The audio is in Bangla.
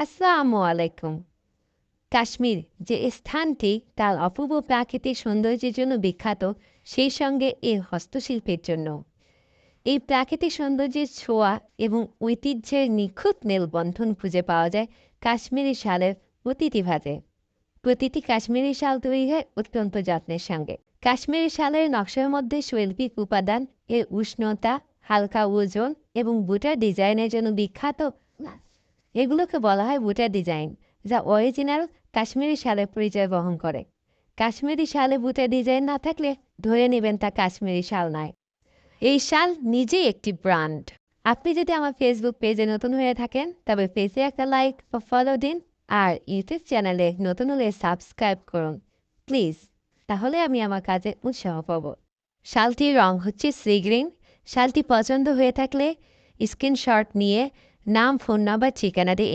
আসসালামু আলাইকুম। কাশ্মীর যে স্থানটি তার অপূর্ব প্রাকৃতিক সৌন্দর্যের জন্য বিখ্যাত, সেই সঙ্গে এর হস্তশিল্পের জন্য। এই প্রাকৃতিক সৌন্দর্যের ছোঁয়া এবং ঐতিহ্যের নিখুঁত মেলবন্ধন খুঁজে পাওয়া যায় কাশ্মীরি শালের প্রতিটি ভাঁজে। প্রতিটি কাশ্মীরি শাল তৈরি হয় অত্যন্ত যত্নের সঙ্গে। কাশ্মীরি শালের নকশার মধ্যে শৈল্পিক উপাদান, এর উষ্ণতা, হালকা ওজন এবং বুটার ডিজাইনের জন্য বিখ্যাত। এগুলোকে বলা হয় বুটার ডিজাইন, যা অরিজিনাল কাশ্মীরি শালের পরিচয় বহন করে। কাশ্মীরি শালে বুটার ডিজাইন না থাকলে ধরে নেবেন তা কাশ্মীরি শাল নয়। এই শাল নিজেই একটি ব্র্যান্ড। আপনি যদি আমার ফেসবুক পেজে নতুন হয়ে থাকেন, তবে পেজে একটা লাইক বা ফলো দিন, আর ইউটিউব চ্যানেলে নতুন হলে সাবস্ক্রাইব করুন প্লিজ। তাহলে আমি আমার কাজে উৎসাহ পাব। শালটির রং হচ্ছে সি গ্রিন। শালটি পছন্দ হয়ে থাকলে স্ক্রিনশট নিয়ে নাম, ফোন নাম্বার, ঠিকানা দিয়ে